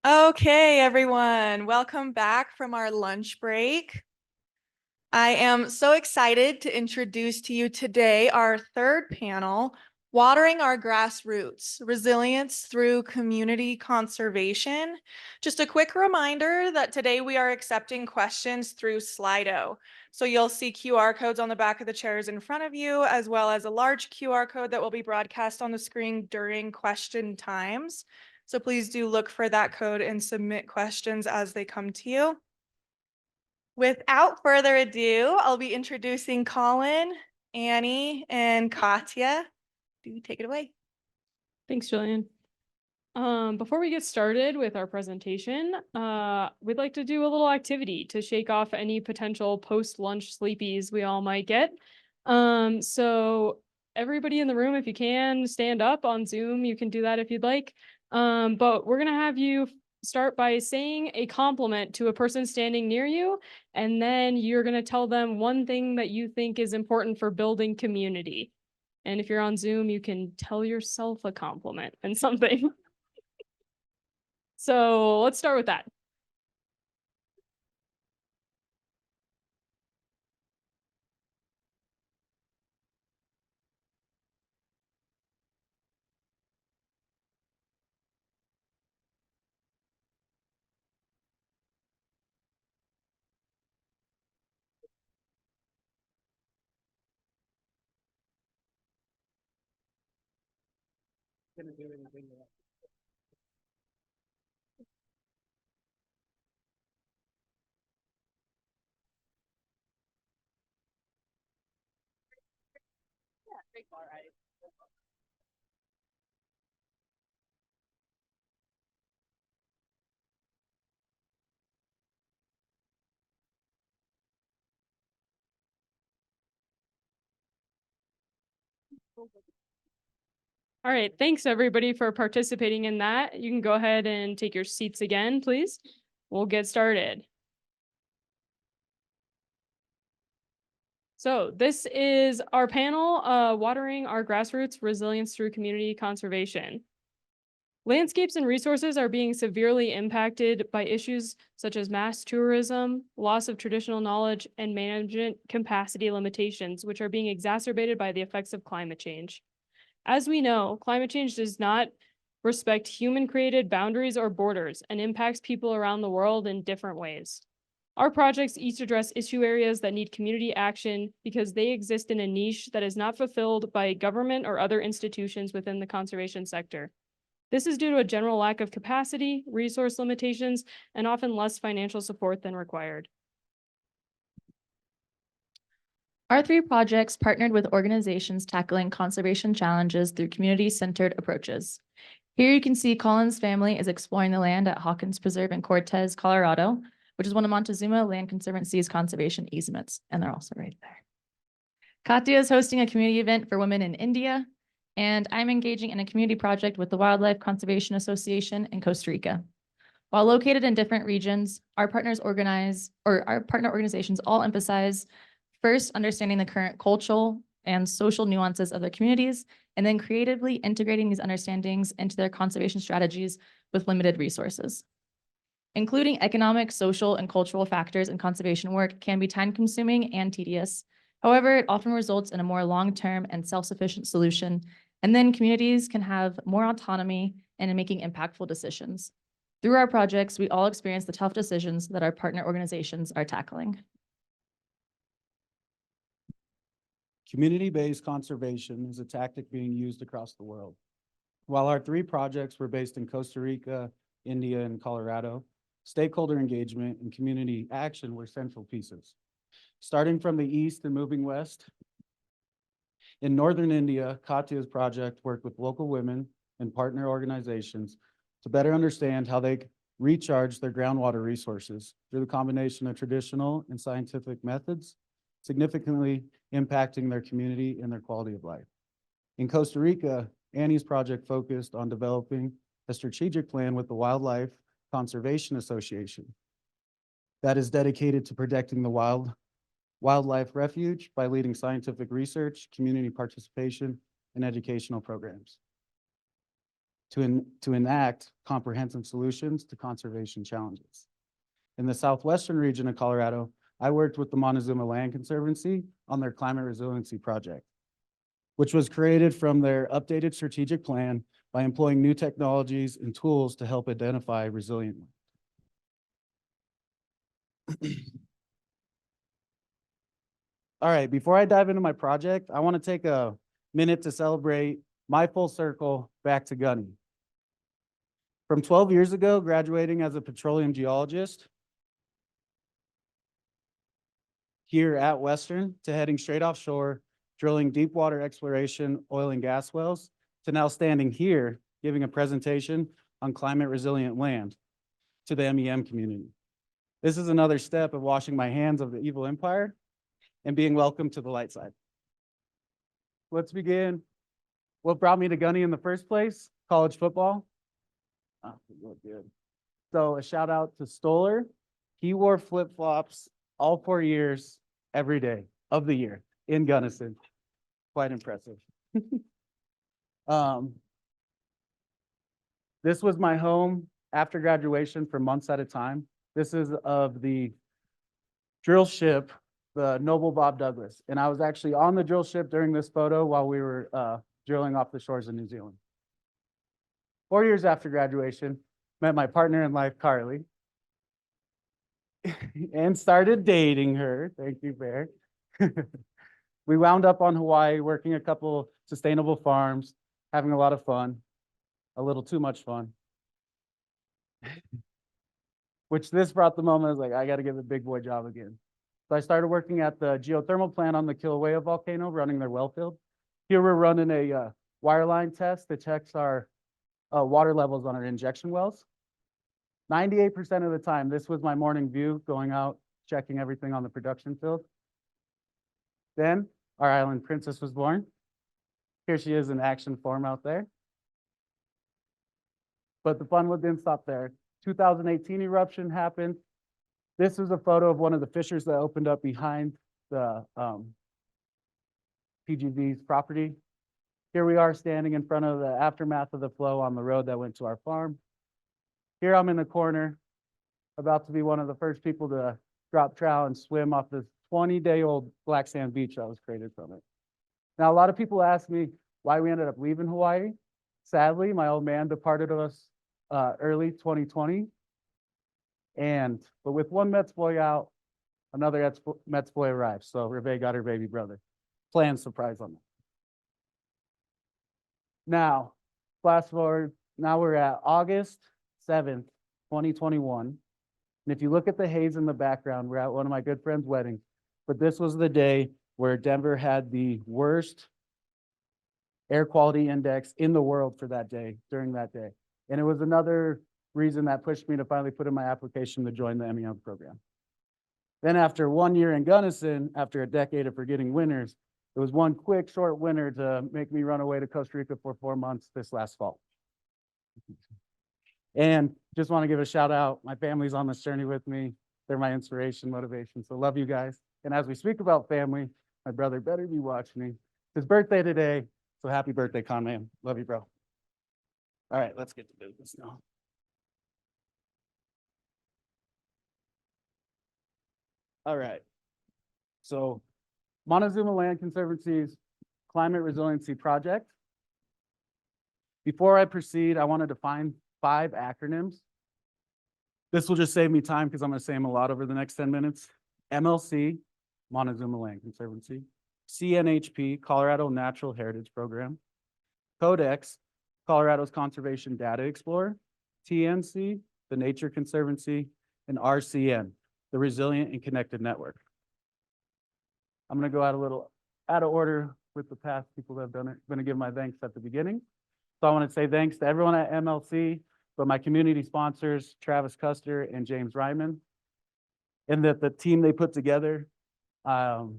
Okay, everyone, welcome back from our lunch break. I am so excited to introduce to you today our third panel, Watering Our Grassroots, Resilience Through Community Conservation. Just a quick reminder that today we are accepting questions through Slido. So you'll see QR codes on the back of the chairs in front of you, as well as a large QR code that will be broadcast on the screen during question times. So please do look for that code and submit questions as they come to you. Without further ado, I'll be introducing Collin, Annie, and Katya. Do take it away. Thanks, Jillian. Before we get started with our presentation, we'd like to do a little activity to shake off any potential post-lunch sleepies we all might get. So everybody in the room, if you can, stand up on Zoom. You can do that if you'd like. But we're gonna have you start by saying a compliment to a person standing near you, and then you're gonna tell them one thing that you think is important for building community. And if you're on Zoom, you can tell yourself a compliment and something. So let's start with that. All right, thanks everybody for participating in that. You can go ahead and take your seats again, please. We'll get started. So this is our panel, Watering Our Grassroots, Resilience Through Community Conservation. Landscapes and resources are being severely impacted by issues such as mass tourism, loss of traditional knowledge, and management capacity limitations, which are being exacerbated by the effects of climate change. As we know, climate change does not respect human-created boundaries or borders and impacts people around the world in different ways. Our projects each address issue areas that need community action because they exist in a niche that is not fulfilled by government or other institutions within the conservation sector. This is due to a general lack of capacity, resource limitations, and often less financial support than required. Our three projects partnered with organizations tackling conservation challenges through community-centered approaches. Here you can see Collin's family is exploring the land at Hawkins Preserve in Cortez, Colorado, which is one of Montezuma Land Conservancy's conservation easements, and they're also right there. Katya is hosting a community event for women in India, and I'm engaging in a community project with the Wildlife Conservation Association in Costa Rica. While located in different regions, our partner organizations all emphasize first, understanding the current cultural and social nuances of their communities, and then creatively integrating these understandings into their conservation strategies with limited resources. Including economic, social, and cultural factors in conservation work can be time-consuming and tedious. However, it often results in a more long-term and self-sufficient solution, and then communities can have more autonomy in making impactful decisions. Through our projects, we all experience the tough decisions that our partner organizations are tackling. Community-based conservation is a tactic being used across the world. While our three projects were based in Costa Rica, India, and Colorado, stakeholder engagement and community action were central pieces. Starting from the east and moving west, in northern India, Katya's project worked with local women and partner organizations to better understand how they recharge their groundwater resources through the combination of traditional and scientific methods, significantly impacting their community and their quality of life. In Costa Rica, Annie's project focused on developing a strategic plan with the Wildlife Conservation Association that is dedicated to protecting the wildlife refuge by leading scientific research, community participation, and educational programs. to enact comprehensive solutions to conservation challenges. In the southwestern region of Colorado, I worked with the Montezuma Land Conservancy on their climate resiliency project, which was created from their updated strategic plan by employing new technologies and tools to help identify resilient land. All right, before I dive into my project, I want to take a minute to celebrate my full circle back to gunning. From 12 years ago, graduating as a petroleum geologist here at Western, to heading straight offshore, drilling deep water exploration, oil and gas wells, to now standing here, giving a presentation on climate resilient land to the MEM community. This is another step of washing my hands of the evil empire and being welcomed to the light side. Let's begin. What brought me to gunning in the first place? College football. Oh, good. So a shout out to Stoller. He wore flip-flops all 4 years, every day of the year in Gunnison. Quite impressive. This was my home after graduation for months at a time. This is of the drill ship, the Noble Bob Douglas. And I was actually on the drill ship during this photo while we were drilling off the shores of New Zealand. 4 years after graduation, met my partner in life, Carly, and started dating her. Thank you, Bear. We wound up on Hawaii, working a couple sustainable farms, having a lot of fun, a little too much fun. Which this brought the moment, I was like, I got to get the big boy job again. So I started working at the geothermal plant on the Kilauea volcano, running their well field. Here we're running a wireline test that checks our water levels on our injection wells. 98% of the time, this was my morning view, going out, checking everything on the production field. Then our island princess was born. Here she is in action form out there. But the fun didn't stop there. 2018 eruption happened. This is a photo of one of the fissures that opened up behind the PGV's property. Here we are standing in front of the aftermath of the flow on the road that went to our farm. Here I'm in the corner, about to be one of the first people to drop trowel and swim off this 20-day-old black sand beach that was created from it. Now, a lot of people ask me why we ended up leaving Hawaii. Sadly, my old man departed us early 2020. But with one Metz boy out, another Metz boy arrived. So Reve got her baby brother. Planned surprise on that. Now, fast forward, now we're at August 7th, 2021. And if you look at the haze in the background, we're at one of my good friend's wedding. But this was the day where Denver had the worst air quality index in the world for that day, during that day. And it was another reason that pushed me to finally put in my application to join the MEM program. Then after 1 year in Gunnison, after a decade of forgetting winters, it was one quick, short winter to make me run away to Costa Rica for 4 months this last fall. And just want to give a shout out. My family's on this journey with me. They're my inspiration, motivation. So love you guys. And as we speak about family, my brother better be watching me. It's his birthday today. So happy birthday, Con Man. Love you, bro. All right, let's get to business now. All right. So Montezuma Land Conservancy's Climate Resiliency Project. Before I proceed, I want to define 5 acronyms. This will just save me time because I'm going to say them a lot over the next 10 minutes. MLC, Montezuma Land Conservancy. CNHP, Colorado Natural Heritage Program. Codex, Colorado's Conservation Data Explorer. TNC, the Nature Conservancy. And RCN, the Resilient and Connected Network. I'm going to go out a little out of order with the past people that have done it. I'm going to give my thanks at the beginning. So I want to say thanks to everyone at MLC, but my community sponsors, Travis Custer and James Ryman, and that the team they put together, all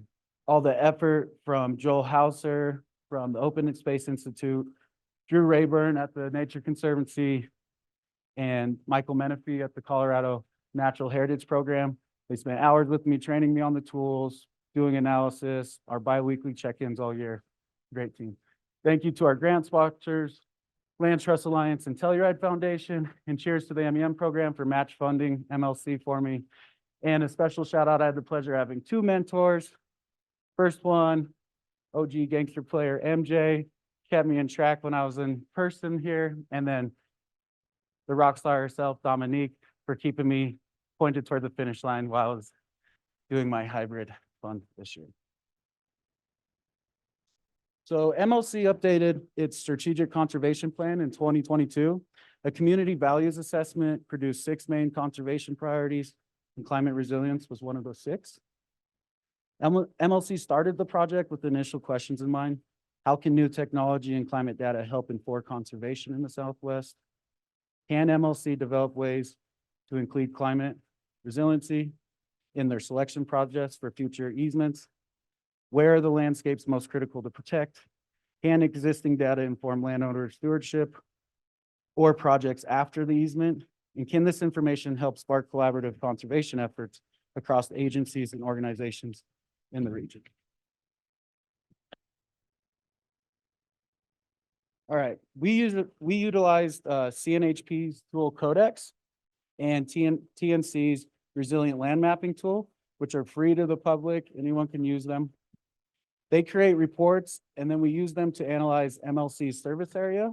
the effort from Joel Hauser, from the Open Space Institute, Drew Rayburn at the Nature Conservancy, and Michael Menifee at the Colorado Natural Heritage Program. They spent hours with me, training me on the tools, doing analysis, our bi-weekly check-ins all year. Great team. Thank you to our grant sponsors, Land Trust Alliance and Telluride Foundation, and cheers to the MEM program for match funding MLC for me. And a special shout out, I had the pleasure of having two mentors. First one, OG gangster player MJ, kept me in track when I was in person here. And then the rock star herself, Dominique, for keeping me pointed toward the finish line while I was doing my hybrid fund this year. So MLC updated its strategic conservation plan in 2022. A community values assessment produced 6 main conservation priorities, and climate resilience was one of those 6. MLC started the project with initial questions in mind. How can new technology and climate data help inform conservation in the Southwest? Can MLC develop ways to include climate resiliency in their selection projects for future easements? Where are the landscapes most critical to protect? Can existing data inform landowner stewardship or projects after the easement? And can this information help spark collaborative conservation efforts across agencies and organizations in the region? All right, we utilized CNHP's tool Codex and TNC's Resilient Land Mapping tool, which are free to the public. Anyone can use them. They create reports, and then we use them to analyze MLC's service area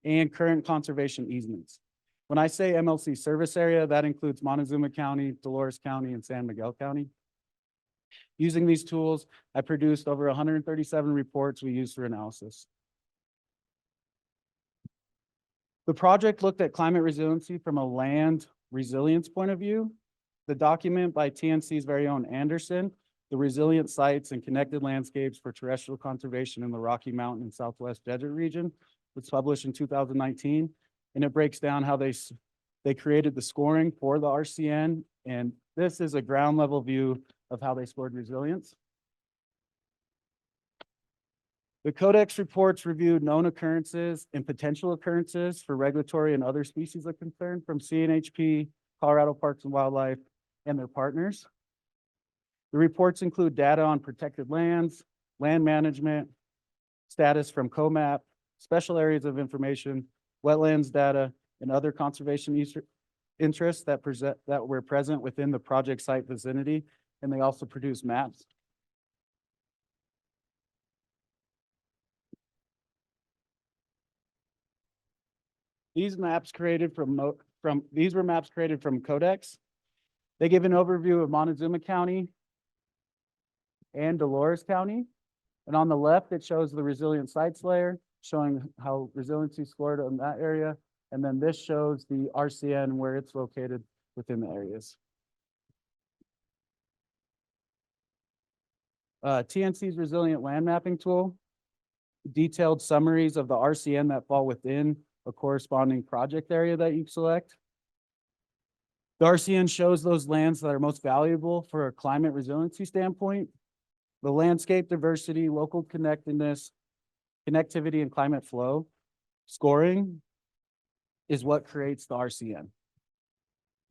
and current conservation easements. When I say MLC service area, that includes Montezuma County, Dolores County, and San Miguel County. Using these tools, I produced over 137 reports we used for analysis. The project looked at climate resiliency from a land resilience point of view. The document by TNC's very own Anderson, The Resilient Sites and Connected Landscapes for Terrestrial Conservation in the Rocky Mountain and Southwest Desert Region, was published in 2019. And it breaks down how they created the scoring for the RCN. And this is a ground level view of how they scored resilience. The Codex reports reviewed known occurrences and potential occurrences for regulatory and other species of concern from CNHP, Colorado Parks and Wildlife, and their partners. The reports include data on protected lands, land management, status from COMAP, special areas of information, wetlands data, and other conservation interests that were present within the project site vicinity, and they also produce maps. These were maps created from Codex. They give an overview of Montezuma County and Dolores County. And on the left, it shows the resilient sites layer, showing how resiliency scored in that area. And then this shows the RCN where it's located within the areas. TNC's Resilient Land Mapping tool, detailed summaries of the RCN that fall within a corresponding project area that you select. The RCN shows those lands that are most valuable for a climate resiliency standpoint. The landscape diversity, local connectedness, connectivity, and climate flow scoring is what creates the RCN.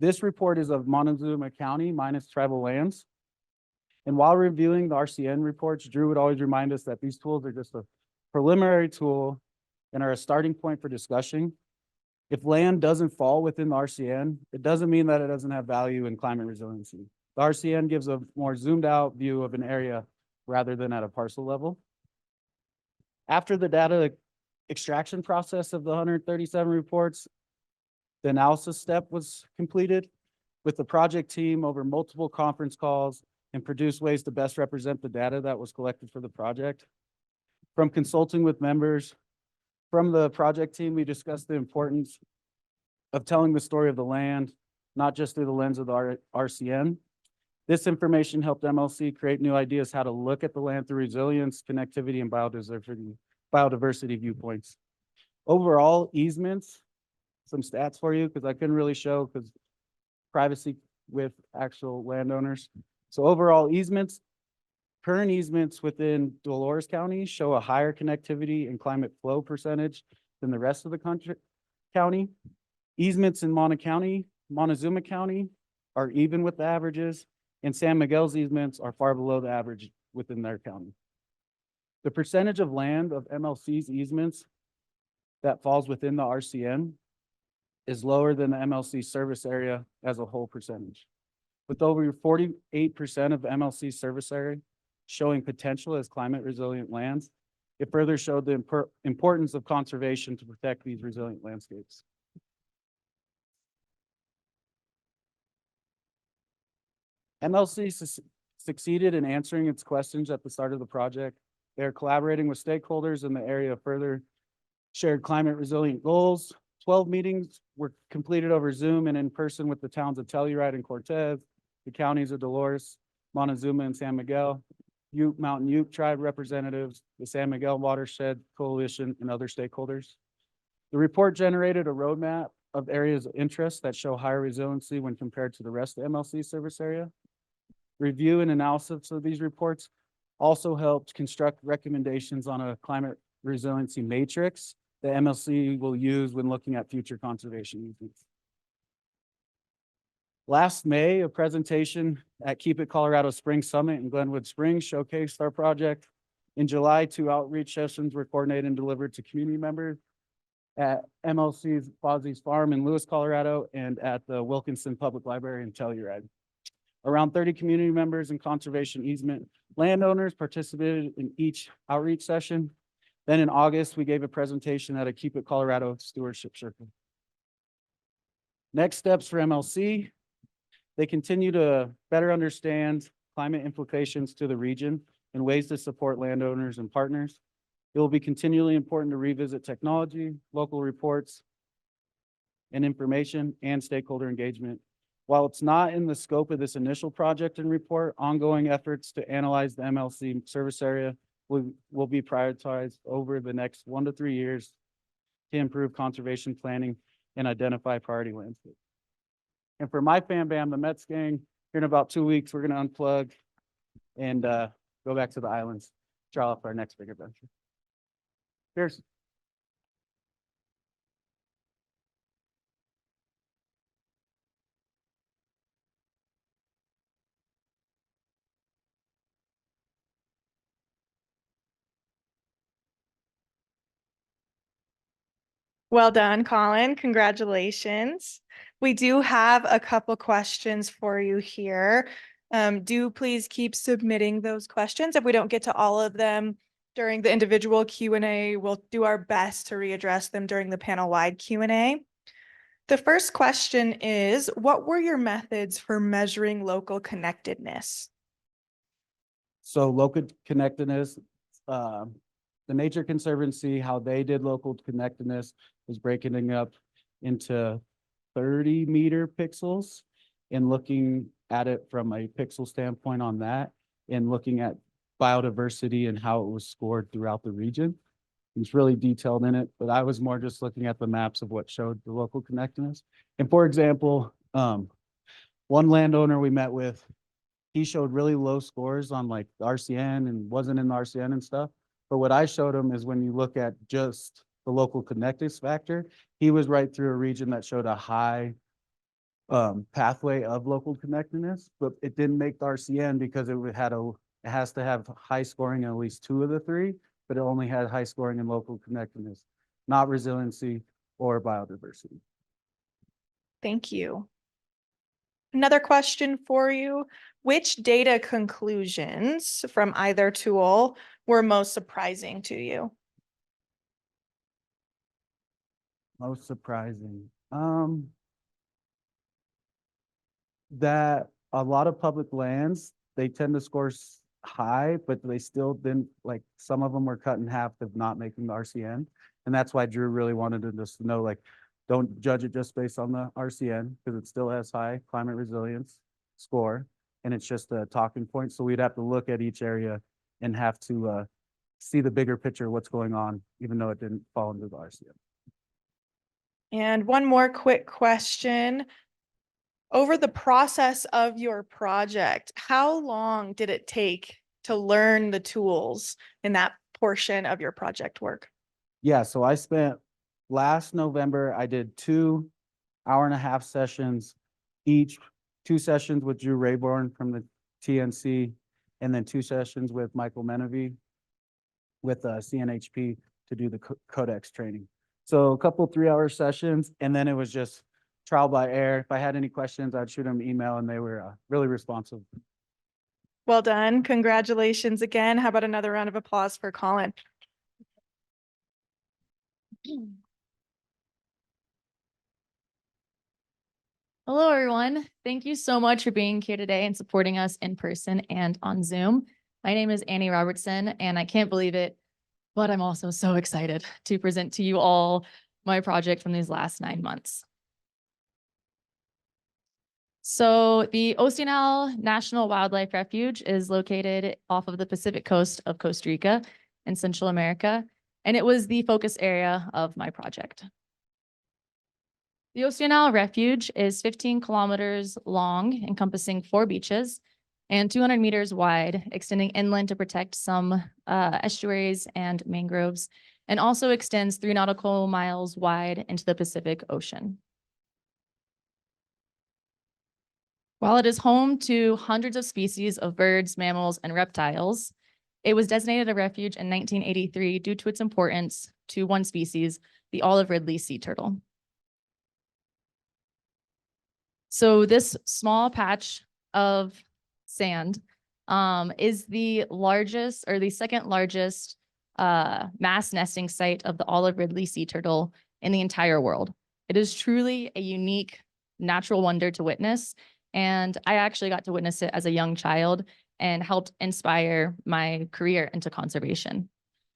This report is of Montezuma County minus tribal lands. And while reviewing the RCN reports, Drew would always remind us that these tools are just a preliminary tool and are a starting point for discussion. If land doesn't fall within the RCN, it doesn't mean that it doesn't have value in climate resiliency. The RCN gives a more zoomed out view of an area rather than at a parcel level. After the data extraction process of the 137 reports, the analysis step was completed with the project team over multiple conference calls and produced ways to best represent the data that was collected for the project. From consulting with members, from the project team, we discussed the importance of telling the story of the land, not just through the lens of the RCN. This information helped MLC create new ideas how to look at the land through resilience, connectivity, and biodiversity viewpoints. Overall, easements, some stats for you, because I couldn't really show because privacy with actual landowners. So overall easements, current easements within Dolores County show a higher connectivity and climate flow percentage than the rest of the county. Easements in Montezuma County are even with the averages, and San Miguel's easements are far below the average within their county. The percentage of land of MLC's easements that falls within the RCN is lower than the MLC service area as a whole percentage. With over 48% of MLC service area showing potential as climate resilient lands, it further showed the importance of conservation to protect these resilient landscapes. MLC succeeded in answering its questions at the start of the project. They're collaborating with stakeholders in the area, further shared climate resilient goals. 12 meetings were completed over Zoom and in person with the towns of Telluride and Cortez, the counties of Dolores, Montezuma, and San Miguel, Mountain Ute tribe representatives, the San Miguel Watershed Coalition, and other stakeholders. The report generated a roadmap of areas of interest that show higher resiliency when compared to the rest of the MLC service area. Review and analysis of these reports also helped construct recommendations on a climate resiliency matrix that MLC will use when looking at future conservation easements. Last May, a presentation at Keep It Colorado Springs Summit in Glenwood Springs showcased our project. In July, 2 outreach sessions were coordinated and delivered to community members at MLC's Fozzy's Farm in Lewis, Colorado, and at the Wilkinson Public Library in Telluride. Around 30 community members and conservation easement landowners participated in each outreach session. Then in August, we gave a presentation at a Keep It Colorado Stewardship Circle. Next steps for MLC. They continue to better understand climate implications to the region and ways to support landowners and partners. It will be continually important to revisit technology, local reports, and information, and stakeholder engagement. While it's not in the scope of this initial project and report, ongoing efforts to analyze the MLC service area will be prioritized over the next 1 to 3 years to improve conservation planning and identify priority landscapes. And for my fam bam, the Metz gang, here in about 2 weeks, we're going to unplug and go back to the islands, try off our next big adventure. Cheers. Well done, Collin. Congratulations. We do have a couple questions for you here. Do please keep submitting those questions. If we don't get to all of them during the individual Q&A, we'll do our best to readdress them during the panel-wide Q&A. The first question is, what were your methods for measuring local connectedness? So local connectedness, the Nature Conservancy, how they did local connectedness was breaking it up into 30-meter pixels and looking at it from a pixel standpoint on that and looking at biodiversity and how it was scored throughout the region. It's really detailed in it, but I was more just looking at the maps of what showed the local connectedness. And for example, one landowner we met with, he showed really low scores on like the RCN and wasn't in the RCN and stuff. But what I showed him is when you look at just the local connectedness factor, he was right through a region that showed a high pathway of local connectedness, but it didn't make the RCN because it has to have high scoring in at least 2 of the 3, but it only had high scoring in local connectedness, not resiliency or biodiversity. Thank you. Another question for you. Which data conclusions from either tool were most surprising to you? Most surprising. That a lot of public lands, they tend to score high, but they still didn't, like some of them were cut in half of not making the RCN. And that's why Drew really wanted to just know, like, don't judge it just based on the RCN because it still has high climate resilience score. And it's just a talking point. So we'd have to look at each area and have to see the bigger picture of what's going on, even though it didn't fall into the RCN. And one more quick question. Over the process of your project, how long did it take to learn the tools in that portion of your project work? Yeah, so I spent last November, I did 2 hour-and-a-half sessions, each 2 sessions with Drew Rayborn from the TNC, and then 2 sessions with Michael Menevee with CNHP to do the Codex training. So a couple 3-hour sessions, and then it was just trial by error. If I had any questions, I'd shoot them an email, and they were really responsive. Well done. Congratulations again. How about another round of applause for Collin? Hello, everyone. Thank you so much for being here today and supporting us in person and on Zoom. My name is Annie Robertson, and I can't believe it, but I'm also so excited to present to you all my project from these last 9 months. So the Oceanal National Wildlife Refuge is located off of the Pacific coast of Costa Rica in Central America, and it was the focus area of my project. The Oceanal Refuge is 15 kilometers long, encompassing 4 beaches, and 200 meters wide, extending inland to protect some estuaries and mangroves, and also extends 3 nautical miles wide into the Pacific Ocean. While it is home to hundreds of species of birds, mammals, and reptiles, it was designated a refuge in 1983 due to its importance to one species, the olive ridley sea turtle. So this small patch of sand is the largest or the second largest mass nesting site of the olive ridley sea turtle in the entire world. It is truly a unique natural wonder to witness. And I actually got to witness it as a young child and helped inspire my career into conservation.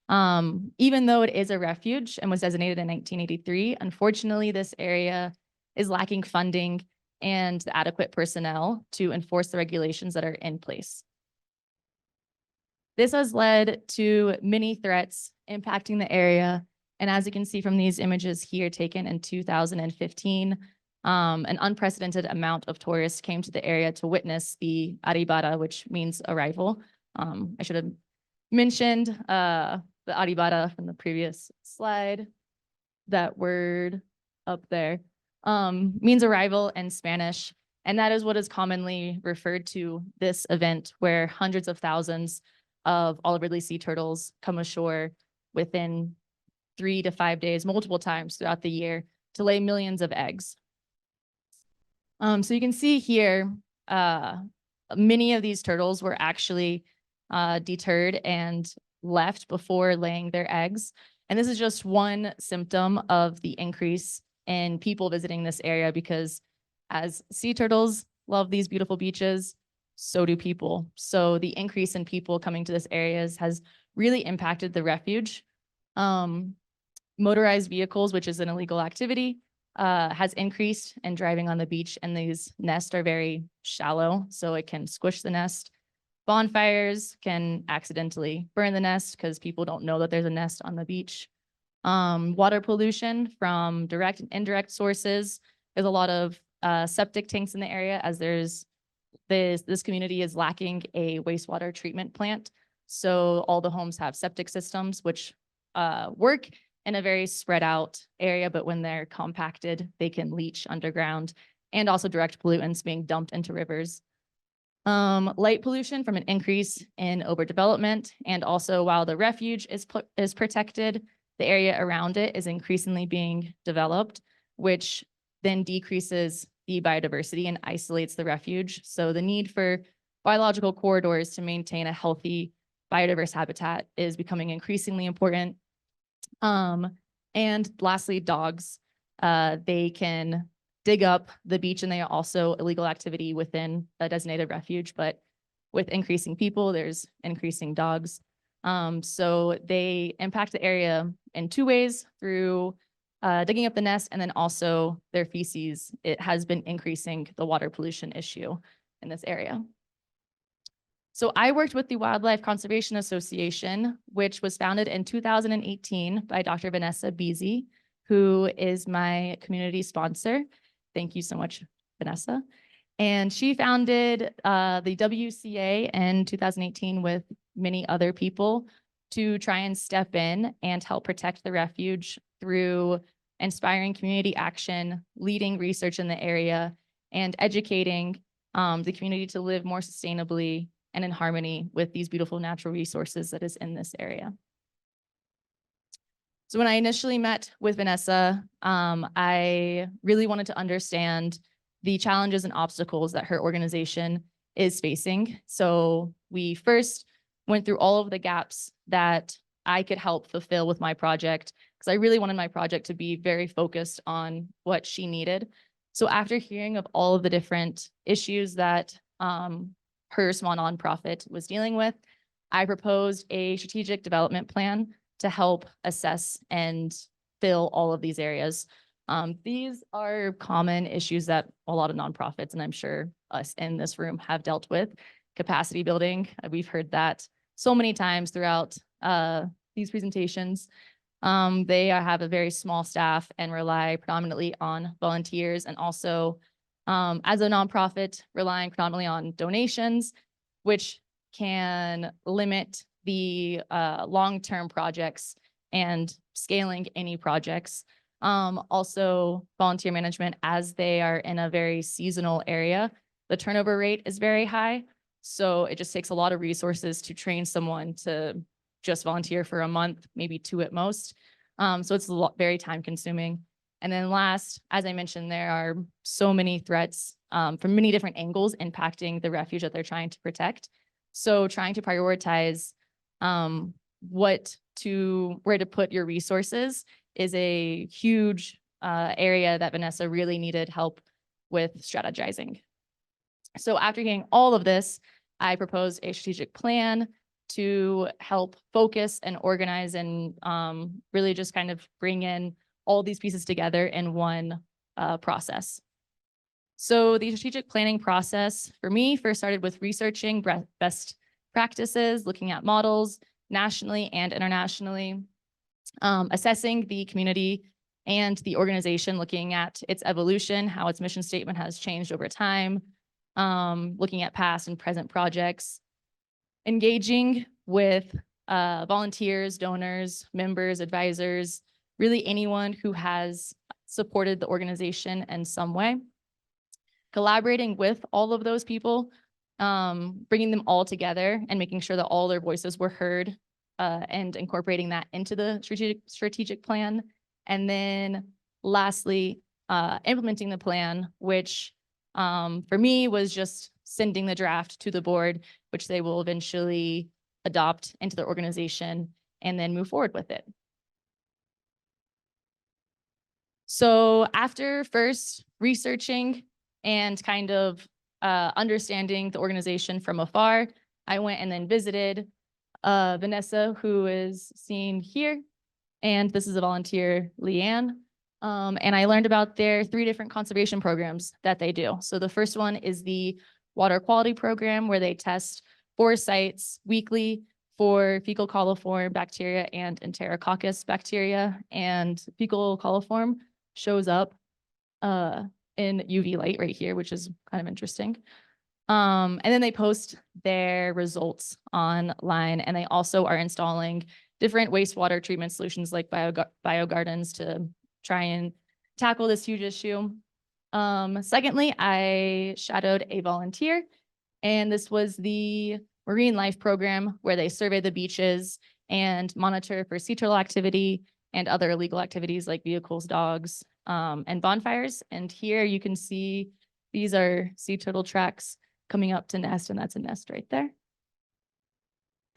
Even though it is a refuge and was designated in 1983, unfortunately, this area is lacking funding and the adequate personnel to enforce the regulations that are in place. This has led to many threats impacting the area. And as you can see from these images here taken in 2015, an unprecedented amount of tourists came to the area to witness the arribada, which means arrival. I should have mentioned the arribada from the previous slide. That word up there means arrival in Spanish. And that is what is commonly referred to this event, where hundreds of thousands of olive ridley sea turtles come ashore within 3 to 5 days, multiple times throughout the year, to lay millions of eggs. So you can see here, many of these turtles were actually deterred and left before laying their eggs. And this is just one symptom of the increase in people visiting this area, because as sea turtles love these beautiful beaches, so do people. So the increase in people coming to this area has really impacted the refuge. Motorized vehicles, which is an illegal activity, has increased, and driving on the beach, and these nests are very shallow, so it can squish the nest. Bonfires can accidentally burn the nest because people don't know that there's a nest on the beach. Water pollution from direct and indirect sources. There's a lot of septic tanks in the area, as this community is lacking a wastewater treatment plant. So all the homes have septic systems, which work in a very spread out area, but when they're compacted, they can leach underground, and also direct pollutants being dumped into rivers. Light pollution from an increase in overdevelopment, and also while the refuge is protected, the area around it is increasingly being developed, which then decreases the biodiversity and isolates the refuge. So the need for biological corridors to maintain a healthy biodiverse habitat is becoming increasingly important. And lastly, dogs. They can dig up the beach, and they are also illegal activity within a designated refuge, but with increasing people, there's increasing dogs. So they impact the area in 2 ways: through digging up the nest, and then also their feces. It has been increasing the water pollution issue in this area. So I worked with the Wildlife Conservation Association, which was founded in 2018 by Dr. Vanessa Beasy, who is my community sponsor. Thank you so much, Vanessa. And she founded the WCA in 2018 with many other people to try and step in and help protect the refuge through inspiring community action, leading research in the area, and educating the community to live more sustainably and in harmony with these beautiful natural resources that is in this area. So when I initially met with Vanessa, I really wanted to understand the challenges and obstacles that her organization is facing. So we first went through all of the gaps that I could help fulfill with my project, because I really wanted my project to be very focused on what she needed. So after hearing of all of the different issues that her small nonprofit was dealing with, I proposed a strategic development plan to help assess and fill all of these areas. These are common issues that a lot of nonprofits, and I'm sure us in this room, have dealt with. Capacity building, we've heard that so many times throughout these presentations. They have a very small staff and rely predominantly on volunteers, and also as a nonprofit, relying predominantly on donations, which can limit the long-term projects and scaling any projects. Also volunteer management, as they are in a very seasonal area, the turnover rate is very high. So it just takes a lot of resources to train someone to just volunteer for a month, maybe 2 at most. So it's very time consuming. And then last, as I mentioned, there are so many threats from many different angles impacting the refuge that they're trying to protect. So trying to prioritize where to put your resources is a huge area that Vanessa really needed help with strategizing. So after getting all of this, I proposed a strategic plan to help focus and organize and really just kind of bring in all these pieces together in one process. So the strategic planning process for me first started with researching best practices, looking at models nationally and internationally, assessing the community and the organization, looking at its evolution, how its mission statement has changed over time, looking at past and present projects, engaging with volunteers, donors, members, advisors, really anyone who has supported the organization in some way. Collaborating with all of those people, bringing them all together and making sure that all their voices were heard, and incorporating that into the strategic plan. And then lastly, implementing the plan, which for me was just sending the draft to the board, which they will eventually adopt into their organization and then move forward with it. So after first researching and kind of understanding the organization from afar, I went and then visited Vanessa, who is seen here, and this is a volunteer, Leanne. And I learned about their 3 different conservation programs that they do. So the first one is the water quality program, where they test 4 sites weekly for fecal coliform bacteria and enterococcus bacteria. And fecal coliform shows up in UV light right here, which is kind of interesting. And then they post their results online, and they also are installing different wastewater treatment solutions like biogardens to try and tackle this huge issue. Secondly, I shadowed a volunteer, and this was the Marine Life Program, where they survey the beaches and monitor for sea turtle activity and other illegal activities like vehicles, dogs, and bonfires. And here you can see these are sea turtle tracks coming up to nest, and that's a nest right there.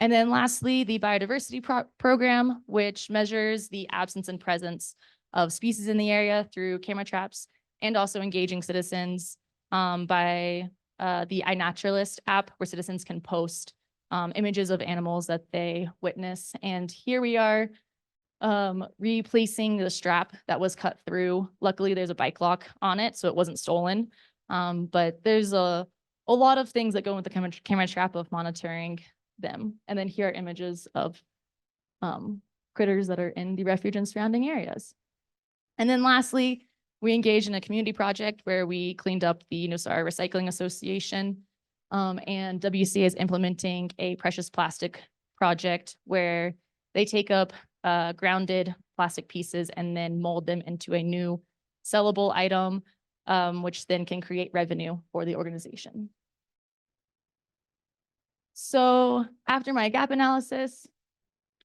And then lastly, the biodiversity program, which measures the absence and presence of species in the area through camera traps, and also engaging citizens by the iNaturalist app, where citizens can post images of animals that they witness. And here we are replacing the strap that was cut through. Luckily, there's a bike lock on it, so it wasn't stolen. But there's a lot of things that go with the camera trap of monitoring them. And then here are images of critters that are in the refuge and surrounding areas. And then lastly, we engaged in a community project where we cleaned up the Nosara Recycling Association, and WCA is implementing a precious plastic project where they take up grounded plastic pieces and then mold them into a new sellable item, which then can create revenue for the organization. So after my gap analysis,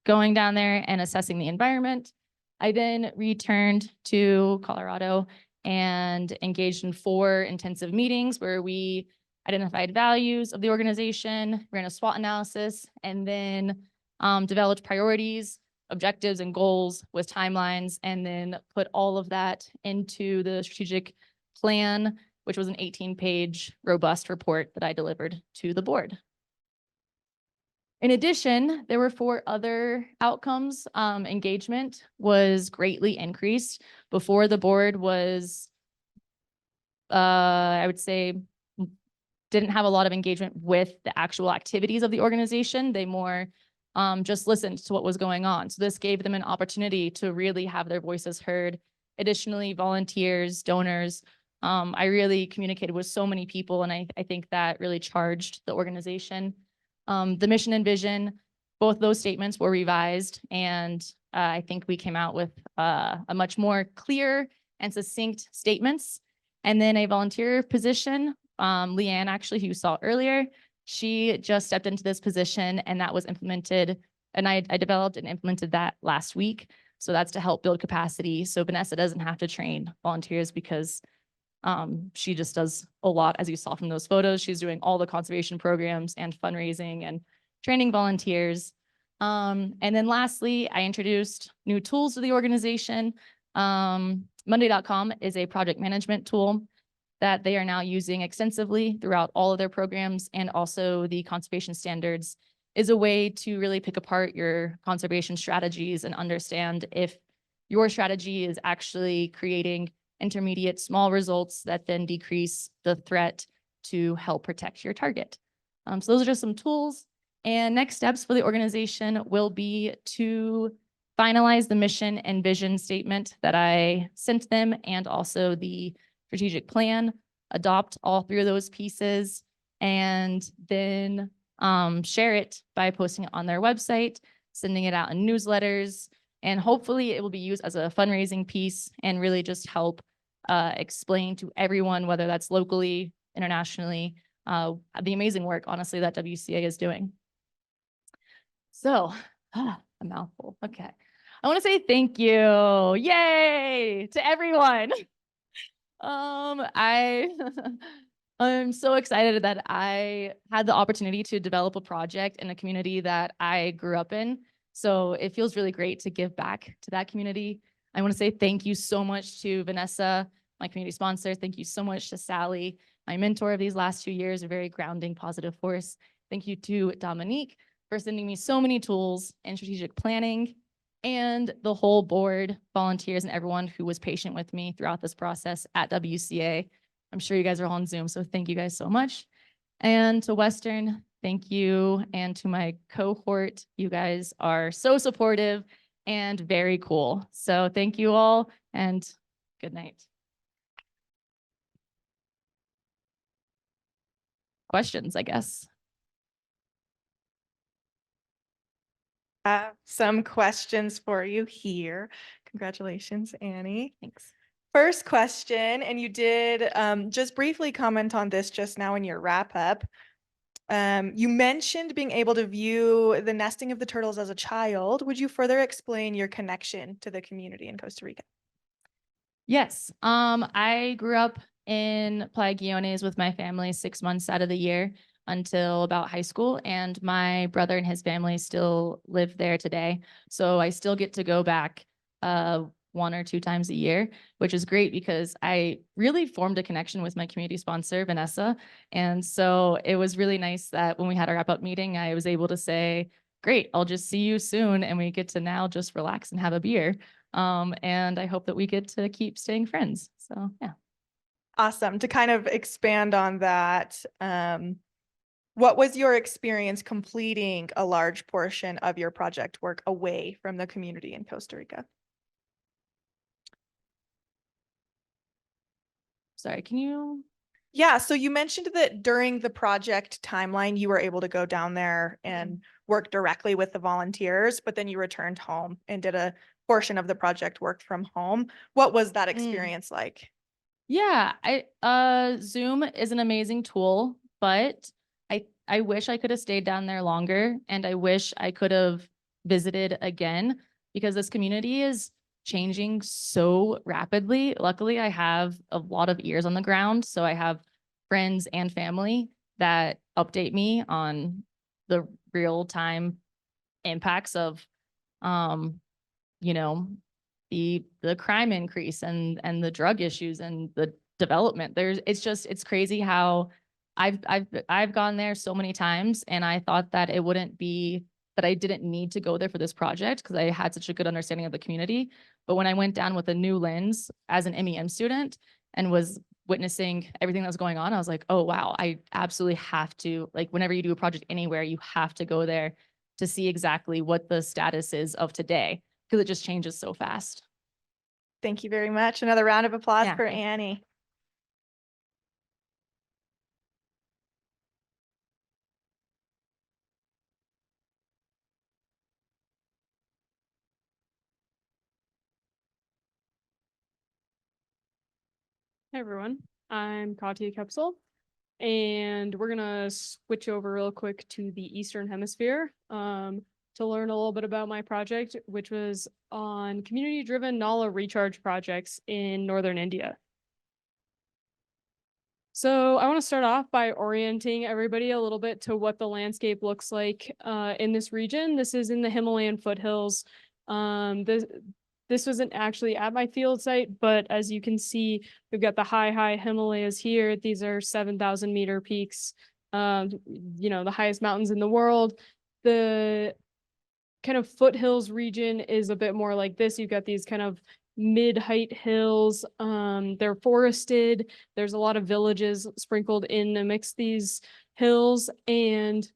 going down there and assessing the environment, I then returned to Colorado and engaged in 4 intensive meetings where we identified values of the organization, ran a SWOT analysis, and then developed priorities, objectives, and goals with timelines, and then put all of that into the strategic plan, which was an 18-page robust report that I delivered to the board. In addition, there were 4 other outcomes. Engagement was greatly increased. Before, the board was, I would say, didn't have a lot of engagement with the actual activities of the organization. They more just listened to what was going on. So this gave them an opportunity to really have their voices heard. Additionally, volunteers, donors, I really communicated with so many people, and I think that really charged the organization. The mission and vision, both those statements were revised, and I think we came out with a much more clear and succinct statements. And then a volunteer position, Leanne, actually, who you saw earlier, she just stepped into this position, and that was implemented, and I developed and implemented that last week. So that's to help build capacity. So Vanessa doesn't have to train volunteers because she just does a lot, as you saw from those photos. She's doing all the conservation programs and fundraising and training volunteers. And then lastly, I introduced new tools to the organization. Monday.com is a project management tool that they are now using extensively throughout all of their programs, and also the conservation standards is a way to really pick apart your conservation strategies and understand if your strategy is actually creating intermediate small results that then decrease the threat to help protect your target. So those are just some tools. And next steps for the organization will be to finalize the mission and vision statement that I sent them, and also the strategic plan, adopt all 3 of those pieces, and then share it by posting it on their website, sending it out in newsletters, and hopefully it will be used as a fundraising piece and really just help explain to everyone, whether that's locally, internationally, the amazing work, honestly, that WCA is doing. So, a mouthful. Okay. I want to say thank you. Yay to everyone. I'm so excited that I had the opportunity to develop a project in a community that I grew up in. So it feels really great to give back to that community. I want to say thank you so much to Vanessa, my community sponsor. Thank you so much to Sally, my mentor of these last 2 years, a very grounding, positive force. Thank you to Dominique for sending me so many tools and strategic planning, and the whole board, volunteers, and everyone who was patient with me throughout this process at WCA. I'm sure you guys are all on Zoom, so thank you guys so much. And to Western, thank you. And to my cohort, you guys are so supportive and very cool. So thank you all, and good night. Questions, I guess. Some questions for you here. Congratulations, Annie. Thanks. First question, and you did just briefly comment on this just now in your wrap up. You mentioned being able to view the nesting of the turtles as a child. Would you further explain your connection to the community in Costa Rica? Yes. I grew up in Playa Guiones with my family 6 months out of the year until about high school, and my brother and his family still live there today. So I still get to go back 1 or 2 times a year, which is great because I really formed a connection with my community sponsor, Vanessa. And so it was really nice that when we had our wrap-up meeting, I was able to say, great, I'll just see you soon, and we get to now just relax and have a beer. And I hope that we get to keep staying friends. So yeah. Awesome. To kind of expand on that, what was your experience completing a large portion of your project work away from the community in Costa Rica? Sorry, can you? Yeah, so you mentioned that during the project timeline, you were able to go down there and work directly with the volunteers, but then you returned home and did a portion of the project work from home. What was that experience like? Yeah, Zoom is an amazing tool, but I wish I could have stayed down there longer, and I wish I could have visited again, because this community is changing so rapidly. Luckily, I have a lot of ears on the ground. So I have friends and family that update me on the real time impacts of, you know, the crime increase and the drug issues and the development. It's crazy how I've gone there so many times, and I thought that it wouldn't be that I didn't need to go there for this project because I had such a good understanding of the community. But when I went down with a new lens as an MEM student and was witnessing everything that was going on, I was like, oh wow, I absolutely have to, like, whenever you do a project anywhere, you have to go there to see exactly what the status is of today, because it just changes so fast. Thank you very much. Another round of applause Yeah, for thanks. Annie. Hey everyone, I'm Katya Koepsel, and we're gonna switch over real quick to the Eastern Hemisphere to learn a little bit about my project, which was on community-driven Nala recharge projects in northern India. So I want to start off by orienting everybody a little bit to what the landscape looks like in this region. This is in the Himalayan foothills. This wasn't actually at my field site, but as you can see, we've got the high Himalayas here. These are 7,000 meter peaks, the highest mountains in the world. The kind of foothills region is a bit more like this. You've got these kind of mid-height hills. They're forested. There's a lot of villages sprinkled in amidst these hills, and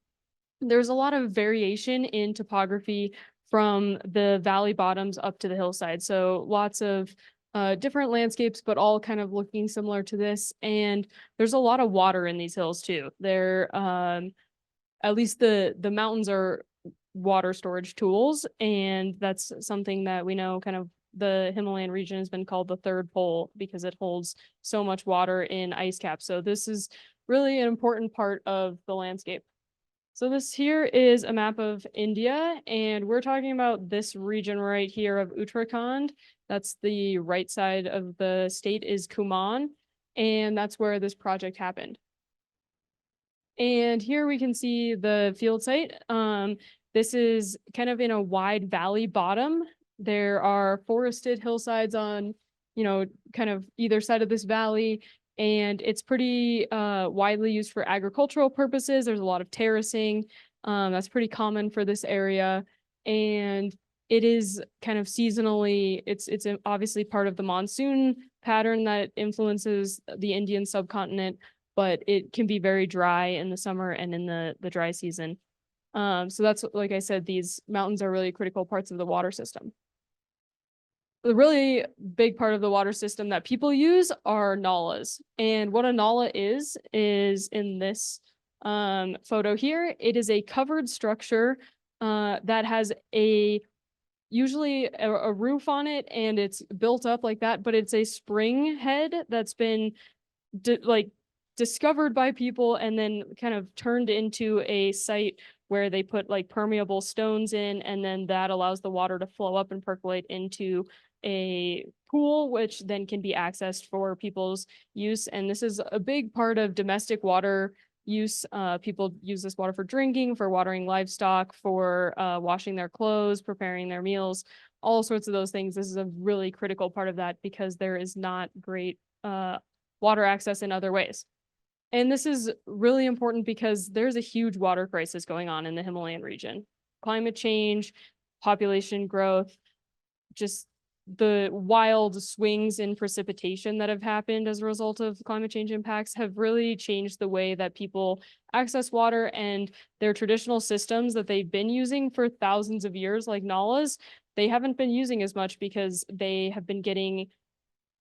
there's a lot of variation in topography from the valley bottoms up to the hillside. So lots of different landscapes, but all kind of looking similar to this. And there's a lot of water in these hills too. They're at least the mountains are water storage tools, and that's something that we know kind of the Himalayan region has been called the third pole because it holds so much water in ice caps. So this is really an important part of the landscape. So this here is a map of India, and we're talking about this region right here of Uttarakhand. That's the right side of the state is Kumaon, and that's where this project happened. And here we can see the field site. This is kind of in a wide valley bottom. There are forested hillsides on, kind of either side of this valley, and it's pretty widely used for agricultural purposes. There's a lot of terracing. That's pretty common for this area. And it is kind of seasonally, it's obviously part of the monsoon pattern that influences the Indian subcontinent, but it can be very dry in the summer and in the dry season. So that's, like I said, these mountains are really critical parts of the water system. The really big part of the water system that people use are nalas. And what a nala is in this photo here, it is a covered structure that has usually a roof on it, and it's built up like that, but it's a spring head that's been discovered by people and then kind of turned into a site where they put like permeable stones in, and then that allows the water to flow up and percolate into a pool, which then can be accessed for people's use. And this is a big part of domestic water use. People use this water for drinking, for watering livestock, for washing their clothes, preparing their meals, all sorts of those things. This is a really critical part of that because there is not great water access in other ways. And this is really important because there's a huge water crisis going on in the Himalayan region. Climate change, population growth, just the wild swings in precipitation that have happened as a result of climate change impacts have really changed the way that people access water, and their traditional systems that they've been using for thousands of years, like nalas, they haven't been using as much because they have been getting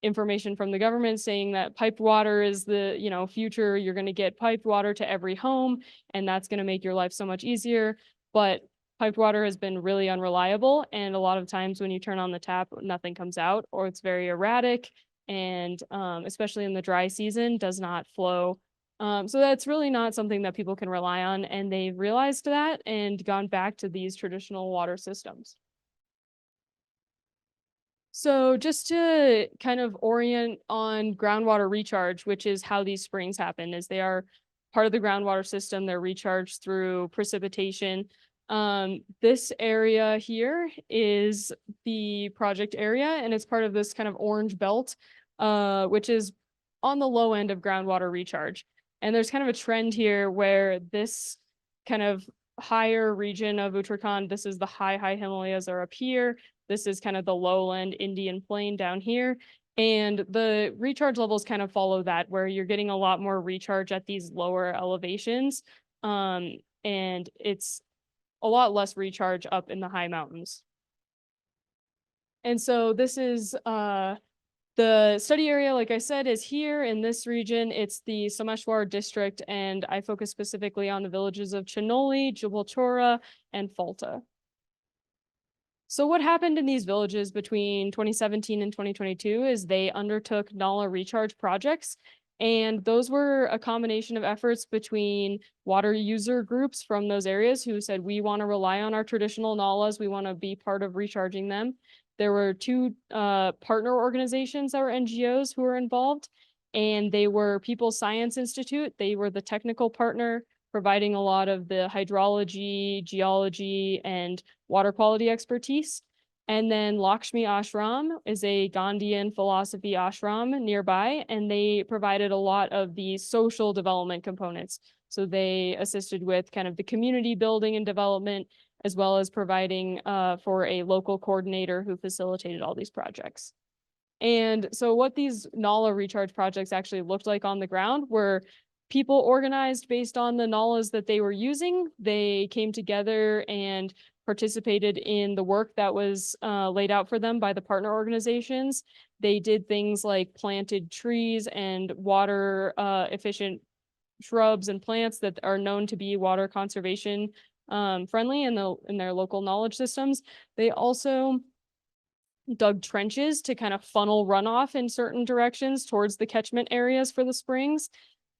information from the government saying that piped water is the future. You're going to get piped water to every home, and that's going to make your life so much easier. But piped water has been really unreliable, and a lot of times when you turn on the tap, nothing comes out, or it's very erratic, and especially in the dry season, does not flow. So that's really not something that people can rely on, and they've realized that and gone back to these traditional water systems. So just to kind of orient on groundwater recharge, which is how these springs happen, is they are part of the groundwater system. They're recharged through precipitation. This area here is the project area, and it's part of this kind of orange belt, which is on the low end of groundwater recharge. And there's kind of a trend here where this kind of higher region of Uttarakhand, this is the high Himalayas are up here. This is kind of the lowland Indian plain down here. And the recharge levels kind of follow that, where you're getting a lot more recharge at these lower elevations. And it's a lot less recharge up in the high mountains. And so this is the study area, like I said, is here in this region. It's the Someshwar district, and I focus specifically on the villages of Chanoli, Jubalchora, and Falta. So what happened in these villages between 2017 and 2022 is they undertook Nala recharge projects. And those were a combination of efforts between water user groups from those areas who said, we want to rely on our traditional nalas, we want to be part of recharging them. There were two partner organizations that were NGOs who were involved, and they were People's Science Institute. They were the technical partner, providing a lot of the hydrology, geology, and water quality expertise. And then Lakshmi Ashram is a Gandhian philosophy ashram nearby, and they provided a lot of the social development components. So they assisted with kind of the community building and development, as well as providing for a local coordinator who facilitated all these projects. And so what these Nala recharge projects actually looked like on the ground were people organized based on the nalas that they were using. They came together and participated in the work that was laid out for them by the partner organizations. They did things like planted trees and water efficient shrubs and plants that are known to be water conservation friendly in their local knowledge systems. They also dug trenches to kind of funnel runoff in certain directions towards the catchment areas for the springs.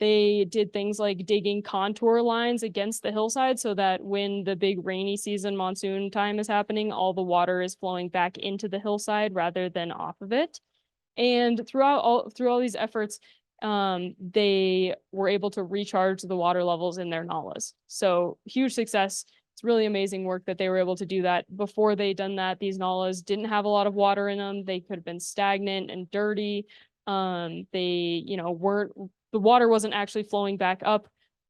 They did things like digging contour lines against the hillside so that when the big rainy season monsoon time is happening, all the water is flowing back into the hillside rather than off of it. And through all these efforts, they were able to recharge the water levels in their nalas. So huge success. It's really amazing work that they were able to do that. Before they'd done that, these nalas didn't have a lot of water in them. They could have been stagnant and dirty. The water wasn't actually flowing back up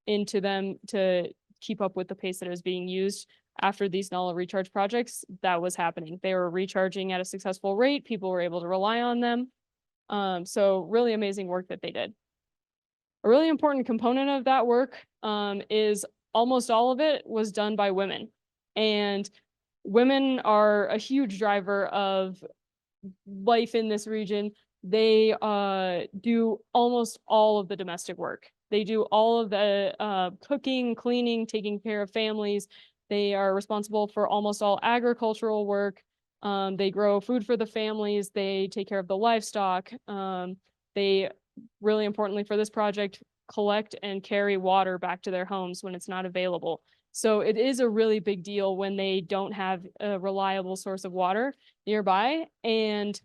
into them to keep up with the pace that it was being used. After these Nala recharge projects, that was happening. They were recharging at a successful rate. People were able to rely on them. So really amazing work that they did. A really important component of that work is almost all of it was done by women. And women are a huge driver of life in this region. They do almost all of the domestic work. They do all of the cooking, cleaning, taking care of families. They are responsible for almost all agricultural work. They grow food for the families. They take care of the livestock. They, really importantly for this project, collect and carry water back to their homes when it's not available. So it is a really big deal when they don't have a reliable source of water nearby. And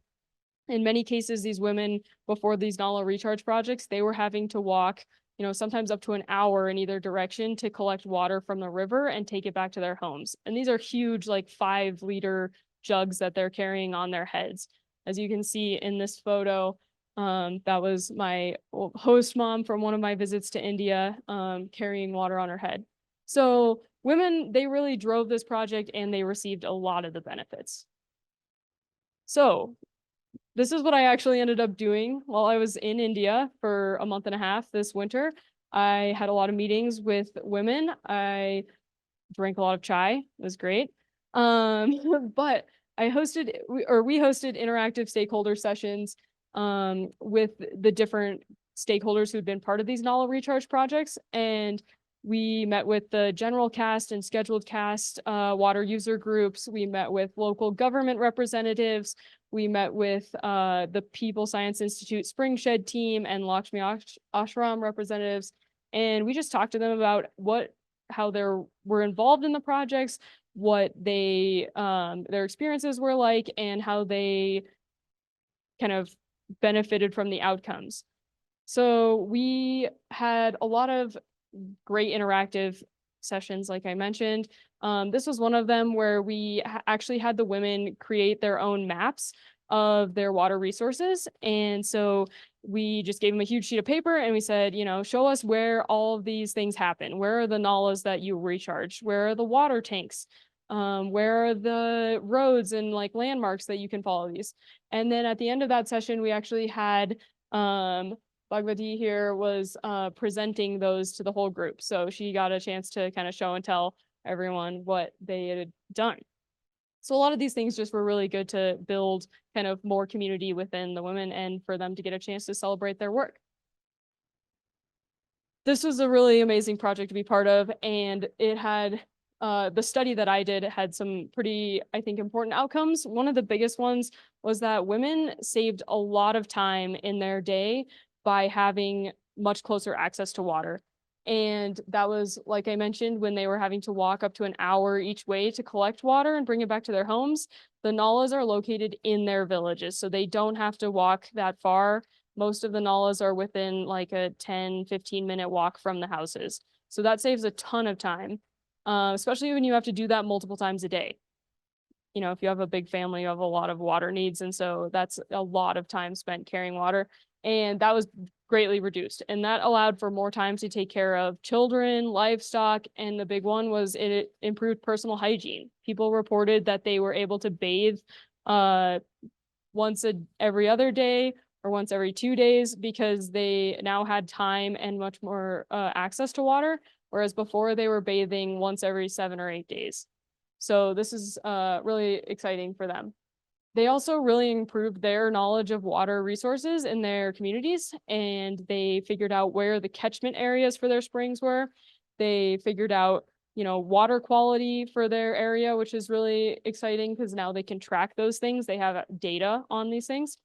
in many cases, these women, before these Nala recharge projects, they were having to walk, sometimes up to an hour in either direction to collect water from the river and take it back to their homes. And these are huge, like 5-liter jugs that they're carrying on their heads. As you can see in this photo, that was my host mom from one of my visits to India, carrying water on her head. So women, they really drove this project and they received a lot of the benefits. So this is what I actually ended up doing while I was in India for a month and a half this winter. I had a lot of meetings with women. I drank a lot of chai. It was great. But we hosted interactive stakeholder sessions with the different stakeholders who'd been part of these Nala recharge projects. And we met with the general cast and scheduled cast water user groups. We met with local government representatives. We met with the People Science Institute Spring Shed team and Lakshmi Ashram representatives. And we just talked to them about how they were involved in the projects, what their experiences were like, and how they kind of benefited from the outcomes. So we had a lot of great interactive sessions, like I mentioned. This was one of them where we actually had the women create their own maps of their water resources. And so we just gave them a huge sheet of paper and we said, you know, show us where all of these things happen. Where are the nalas that you recharge? Where are the water tanks? Where are the roads and like landmarks that you can follow these? And then at the end of that session, we actually had Bhagwati here was presenting those to the whole group. So she got a chance to kind of show and tell everyone what they had done. So a lot of these things just were really good to build kind of more community within the women and for them to get a chance to celebrate their work. This was a really amazing project to be part of, and it had the study that I did had some pretty, I think, important outcomes. One of the biggest ones was that women saved a lot of time in their day by having much closer access to water. And that was, like I mentioned, when they were having to walk up to an hour each way to collect water and bring it back to their homes. The nalas are located in their villages, so they don't have to walk that far. Most of the nalas are within like a 10, 15-minute walk from the houses. So that saves a ton of time, especially when you have to do that multiple times a day. You know, if you have a big family, you have a lot of water needs. And so that's a lot of time spent carrying water. And that was greatly reduced. And that allowed for more time to take care of children, livestock. And the big one was it improved personal hygiene. People reported that they were able to bathe once every other day or once every 2 days because they now had time and much more access to water. Whereas before they were bathing once every 7 or 8 days. So this is really exciting for them. They also really improved their knowledge of water resources in their communities, and they figured out where the catchment areas for their springs were. They figured out, you know, water quality for their area, which is really exciting because now they can track those things. They have data on these things.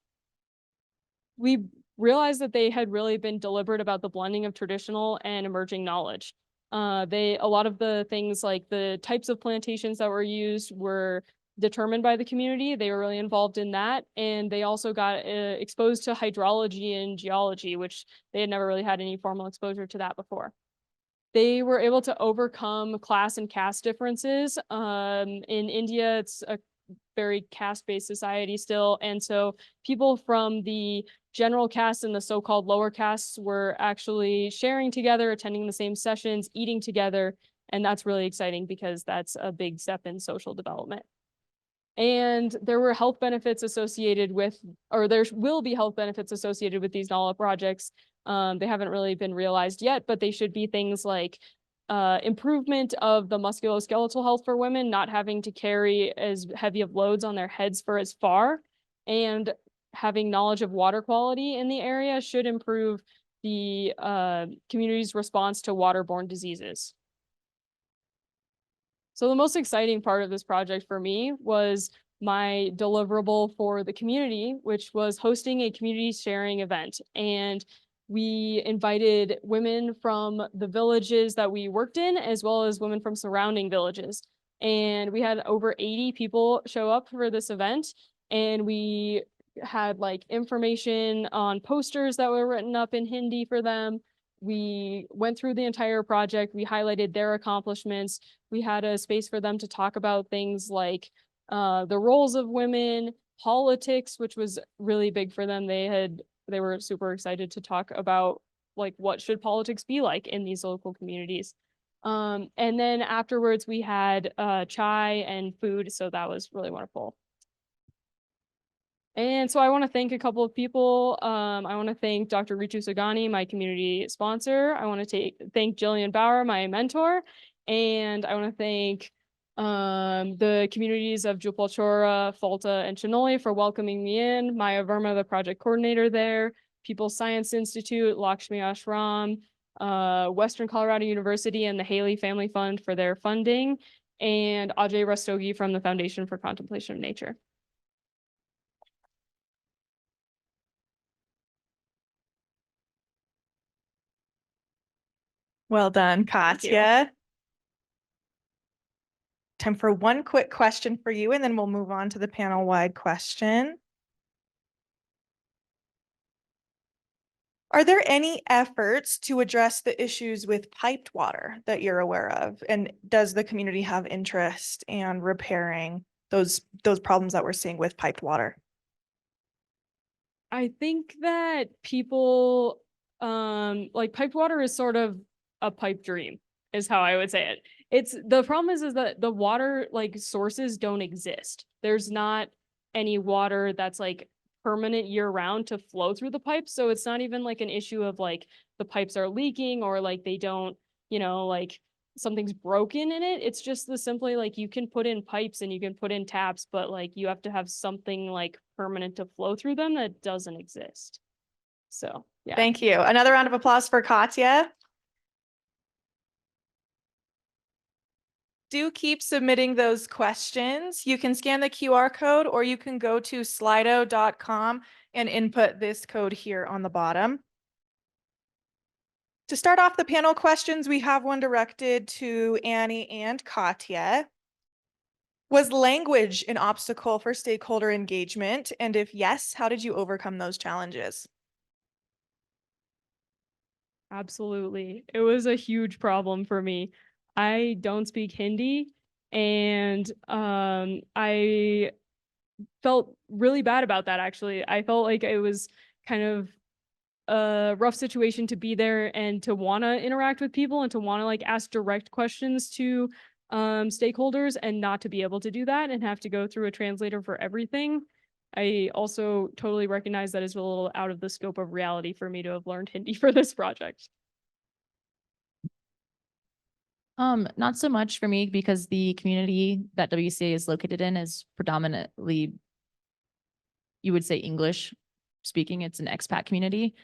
We realized that they had really been deliberate about the blending of traditional and emerging knowledge. A lot of the things like the types of plantations that were used were determined by the community. They were really involved in that. And they also got exposed to hydrology and geology, which they had never really had any formal exposure to that before. They were able to overcome class and caste differences. In India, it's a very caste-based society still. And so people from the general caste and the so-called lower castes were actually sharing together, attending the same sessions, eating together. And that's really exciting because that's a big step in social development. And there were health benefits associated with, or there will be health benefits associated with these NALA projects. They haven't really been realized yet, but they should be things like improvement of the musculoskeletal health for women, not having to carry as heavy of loads on their heads for as far, and having knowledge of water quality in the area should improve the community's response to waterborne diseases. So the most exciting part of this project for me was my deliverable for the community, which was hosting a community sharing event. And we invited women from the villages that we worked in, as well as women from surrounding villages. And we had over 80 people show up for this event. And we had like information on posters that were written up in Hindi for them. We went through the entire project. We highlighted their accomplishments. We had a space for them to talk about things like the roles of women, politics, which was really big for them. They were super excited to talk about like what should politics be like in these local communities. And then afterwards we had chai and food, so that was really wonderful. And so I want to thank a couple of people. I want to thank Dr. Ritu Sagani, my community sponsor. I want to thank Jillian Bauer, my mentor. And I want to thank the communities of Jupalchora, Falta, and Chinoli for welcoming me in. Maya Verma, the project coordinator there, People's Science Institute, Lakshmi Ashram, Western Colorado University, and the Haley Family Fund for their funding, and Ajay Rastogi from the Foundation for Contemplation of Nature. Well done, Thank you. Katya. Time for one quick question for you, and then we'll move on to the panel-wide question. Are there any efforts to address the issues with piped water that you're aware of? And does the community have interest in repairing those problems that we're seeing with piped water? I think that people, like piped water is sort of a pipe dream, is how I would say it. The problem is that the water like sources don't exist. There's not any water that's like permanent year round to flow through the pipes. So it's not even like an issue of like the pipes are leaking or like they don't, like something's broken in it. It's just simply like you can put in pipes and you can put in taps, but like you have to have something like permanent to flow through them that doesn't exist. So yeah. Thank you. Another round of applause for Katya. Do keep submitting those questions. You can scan the QR code or you can go to slido.com and input this code here on the bottom. To start off the panel questions, we have one directed to Annie and Katya. Was language an obstacle for stakeholder engagement? And if yes, how did you overcome those challenges? Absolutely. It was a huge problem for me. I don't speak Hindi and I felt really bad about that actually. I felt like it was kind of a rough situation to be there and to want to interact with people and to want to like ask direct questions to stakeholders and not to be able to do that and have to go through a translator for everything. I also totally recognize that it's a little out of the scope of reality for me to have learned Hindi for this project. Not so much for me because the community that WCA is located in is predominantly, you would say, English speaking. It's an expat community.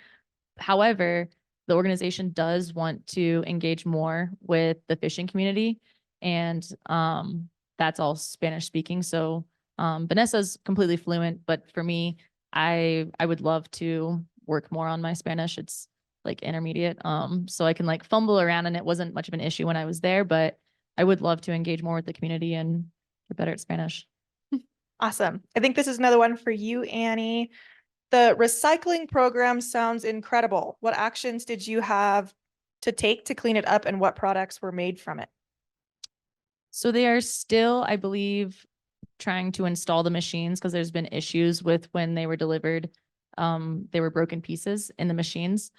However, the organization does want to engage more with the fishing community, and that's all Spanish speaking. So Vanessa's completely fluent, but for me, I would love to work more on my Spanish. It's like intermediate. So I can like fumble around, and it wasn't much of an issue when I was there, but I would love to engage more with the community and get better at Spanish. Awesome. I think this is another one for you, Annie. The recycling program sounds incredible. What actions did you have to take to clean it up, and what products were made from it? So they are still, I believe, trying to install the machines because there's been issues with when they were delivered. They were broken pieces in the machines.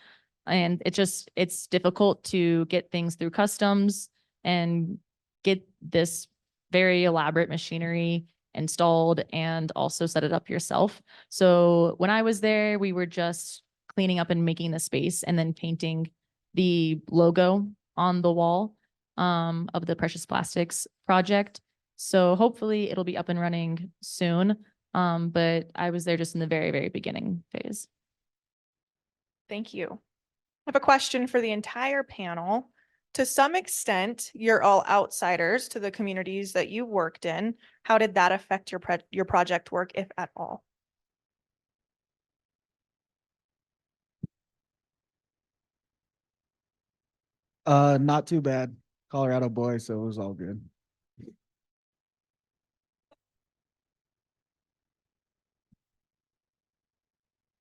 And it's difficult to get things through customs and get this very elaborate machinery installed and also set it up yourself. So when I was there, we were just cleaning up and making the space and then painting the logo on the wall of the Precious Plastics project. So hopefully it'll be up and running soon. But I was there just in the very, very beginning phase. Thank you. I have a question for the entire panel. To some extent, you're all outsiders to the communities that you worked in. How did that affect your project work, if at all? Not too bad. Colorado boy, so it was all good.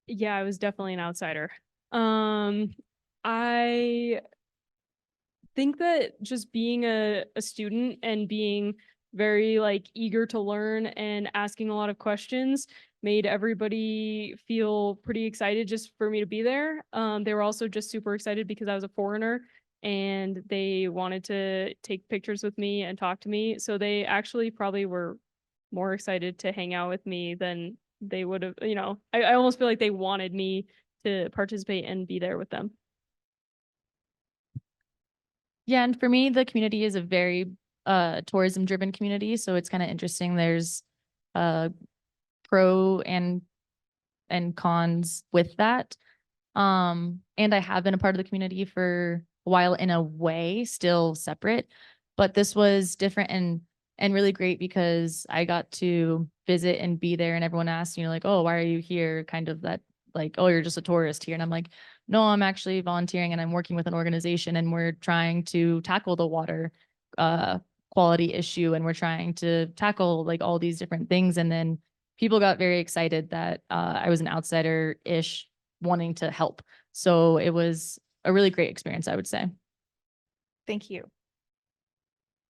Yeah, I was definitely an outsider. I think that just being a student and being very like eager to learn and asking a lot of questions made everybody feel pretty excited just for me to be there. They were also just super excited because I was a foreigner and they wanted to take pictures with me and talk to me. So they actually probably were more excited to hang out with me than they would have, I almost feel like they wanted me to participate and be there with them. Yeah, and for me, the community is a very tourism driven community. So it's kind of interesting. There's pro and cons with that. And I have been a part of the community for a while in a way, still separate. But this was different and really great because I got to visit and be there, and everyone asked, like, oh, why are you here? Kind of that, like, oh, you're just a tourist here. And I'm like, no, I'm actually volunteering and I'm working with an organization and we're trying to tackle the water quality issue, and we're trying to tackle like all these different things. And then people got very excited that I was an outsider-ish wanting to help. So it was a really great experience, I would say. Thank you.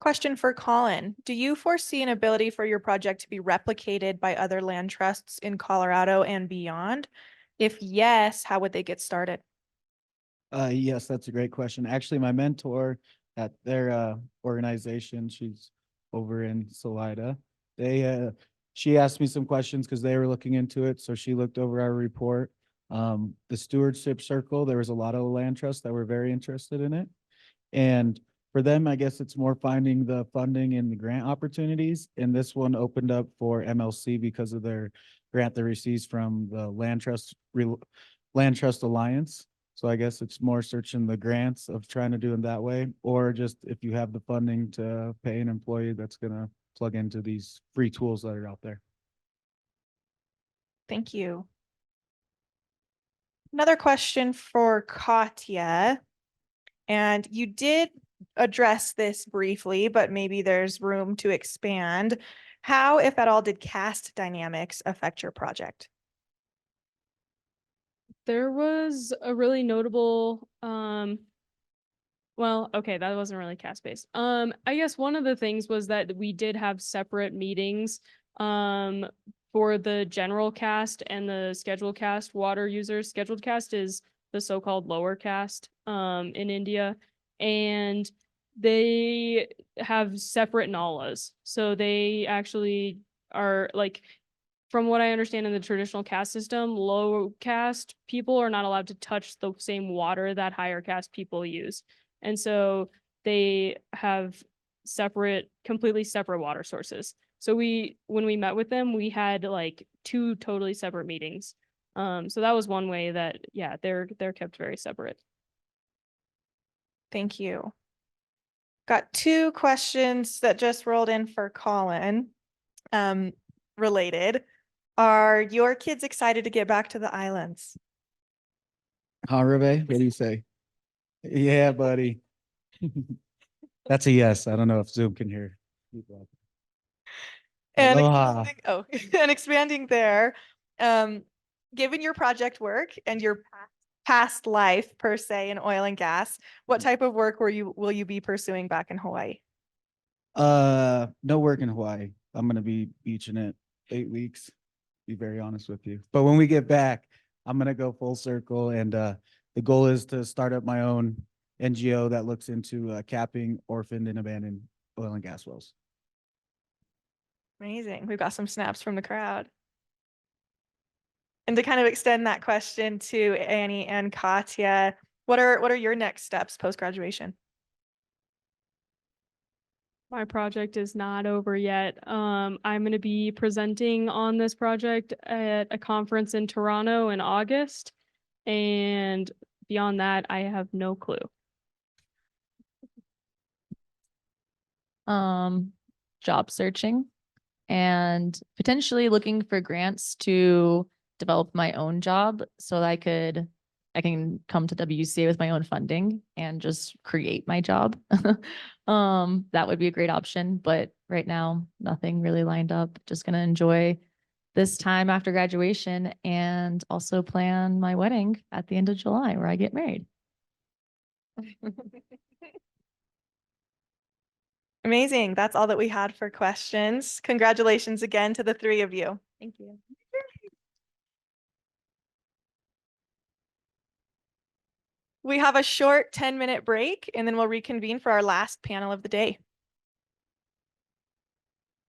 Question for Collin. Do you foresee an ability for your project to be replicated by other land trusts in Colorado and beyond? If yes, how would they get started? Yes, that's a great question. Actually, my mentor at their organization, she's over in Salida. She asked me some questions because they were looking into it. So she looked over our report. The stewardship circle, there was a lot of land trusts that were very interested in it. And for them, I guess it's more finding the funding and the grant opportunities. And this one opened up for MLC because of their grant they received from the Land Trust Alliance. So I guess it's more searching the grants of trying to do it that way, or just if you have the funding to pay an employee that's gonna plug into these free tools that are out there. Thank you. Another question for Katya. And you did address this briefly, but maybe there's room to expand. How, if at all, did caste dynamics affect your project? There was a really notable, well, okay, that wasn't really cast-based. I guess one of the things was that we did have separate meetings, for the general cast and the scheduled cast water users. Scheduled cast is the so-called lower caste, in India, and they have separate nalas. So they actually are like, from what I understand in the traditional caste system, low caste people are not allowed to touch the same water that higher caste people use. And so they have completely separate water sources. So when we met with them, we had like 2 totally separate meetings. So that was one way that, yeah, they're kept very separate. Thank you. Got 2 questions that just rolled in for Collin, related. Are your kids excited to get back to the islands? Huh, Reve? What do you say? Yeah, buddy. That's a yes. I don't know if Zoom can hear. And Aloha. and expanding there, given your project work and your past life per se in oil and gas, what type of work will you be pursuing back in Hawaii? No work in Hawaii. I'm gonna be beaching it 8 weeks, be very honest with you. But when we get back, I'm gonna go full circle, and the goal is to start up my own NGO that looks into capping orphaned and abandoned oil and gas wells. Amazing. We've got some snaps from the crowd. And to kind of extend that question to Annie and Katya, what are your next steps post-graduation? My project is not over yet. I'm going to be presenting on this project at a conference in Toronto in August. And beyond that, I have no clue. Job searching and potentially looking for grants to develop my own job so that I can come to WCA with my own funding and just create my job. That would be a great option, but right now nothing really lined up. Just gonna enjoy this time after graduation and also plan my wedding at the end of July where I get married. Amazing. That's all that we had for questions. Congratulations again to the 3 of you. Thank you. We have a short 10-minute break and then we'll reconvene for our last panel of the day.